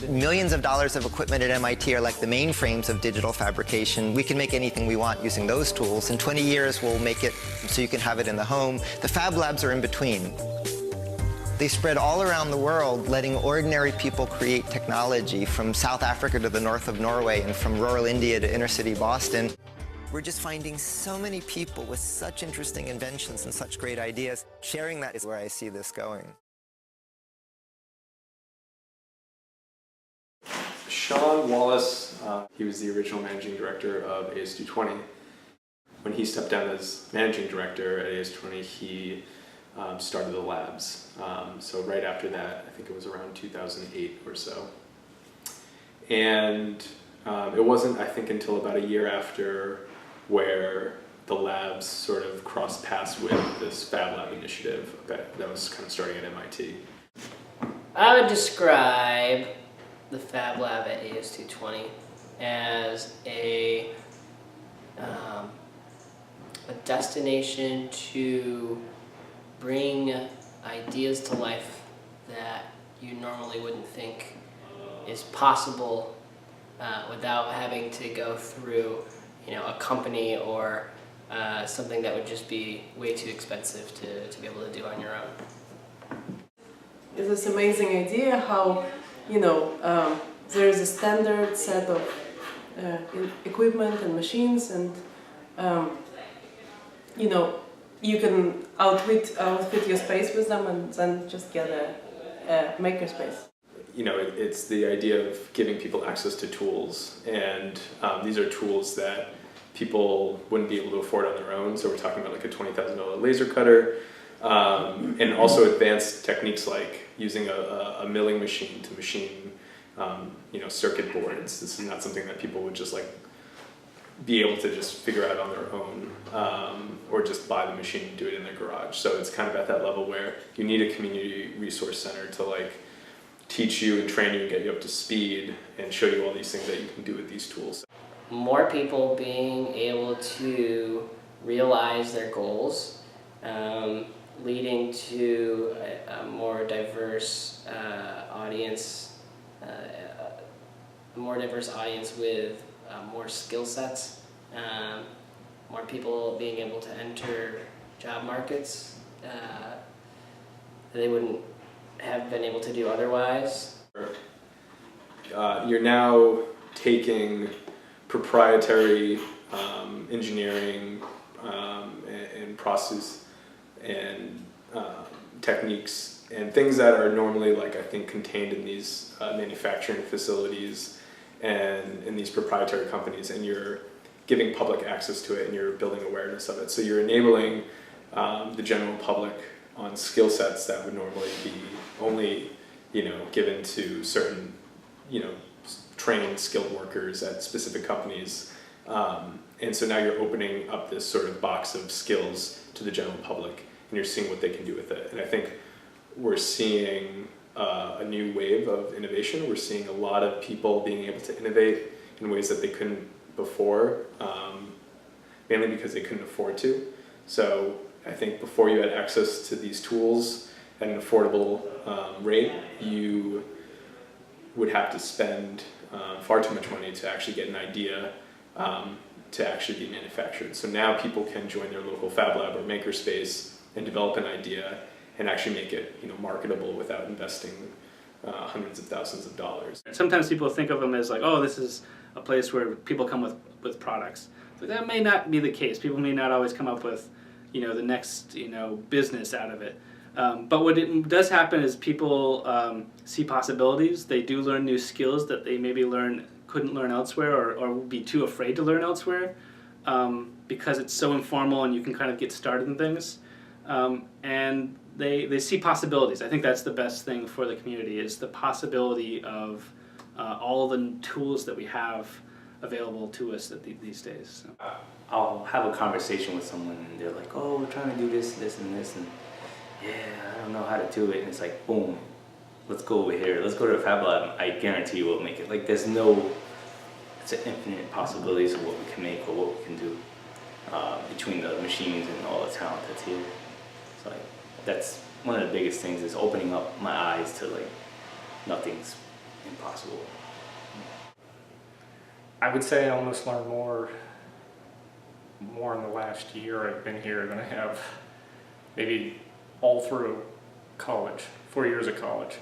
Millions of dollars of equipment at MIT are like the mainframes of digital fabrication. We can make anything we want using those tools. In 20 years, we'll make it so you can have it in the home. The Fab Labs are in between. They spread all around the world, letting ordinary people create technology from South Africa to the north of Norway and from rural India to inner city Boston. We're just finding so many people with such interesting inventions and such great ideas. Sharing that is where I see this going. Sean Wallace, he was the original managing director of AS220. When he stepped down as managing director at AS220, he started the labs. So right after that, I think it was around 2008 or so. And it wasn't, I think, until about a year after where the labs sort of crossed paths with this Fab Lab initiative that was kind of starting at MIT. I would describe the Fab Lab at AS220 as a destination to bring ideas to life that you normally wouldn't think is possible without having to go through, a company or something that would just be way too expensive to be able to do on your own. It's this amazing idea how there is a standard set of equipment and machines, and you can outfit your space with them and then just get a makerspace. It's the idea of giving people access to tools, and these are tools that people wouldn't be able to afford on their own. So we're talking about like a $20,000 laser cutter, and also advanced techniques like using a milling machine to machine circuit boards. This is not something that people would just be able to just figure out on their own, or just buy the machine and do it in their garage. So it's kind of at that level where you need a community resource center to teach you and train you and get you up to speed and show you all these things that you can do with these tools. More people being able to realize their goals, leading to a more diverse audience, with more skill sets, more people being able to enter job markets that they wouldn't have been able to do otherwise. You're now taking proprietary engineering and process and techniques and things that are normally I think contained in these manufacturing facilities and in these proprietary companies, and you're giving public access to it and you're building awareness of it. So you're enabling the general public on skill sets that would normally be only given to certain trained skilled workers at specific companies, and so now you're opening up this sort of box of skills to the general public, and you're seeing what they can do with it. And I think we're seeing a new wave of innovation. We're seeing a lot of people being able to innovate in ways that they couldn't before, mainly because they couldn't afford to. So I think before you had access to these tools at an affordable rate, you would have to spend far too much money to actually get an idea to actually be manufactured. So now people can join their local Fab Lab or makerspace and develop an idea and actually make it marketable without investing hundreds of thousands of dollars. Sometimes people think of them as oh, this is a place where people come with products. But that may not be the case. People may not always come up with the next business out of it. But what it does happen is people see possibilities. They do learn new skills that they maybe couldn't learn elsewhere, or would be too afraid to learn elsewhere, because it's so informal and you can kind of get started in things. And they see possibilities. I think that's the best thing for the community, is the possibility of all the tools that we have available to us these days. So. I'll have a conversation with someone and they're like, oh, we're trying to do this, this, and this, and yeah, I don't know how to do it. And it's like, boom, let's go over here. Let's go to the Fab Lab. I guarantee you we'll make it. It's an infinite possibilities of what we can make or what we can do between the machines and all the talent that's here. So that's one of the biggest things, is opening up my eyes to nothing's impossible. I would say I almost learned more in the last year I've been here than I have maybe all through college, 4 years of college.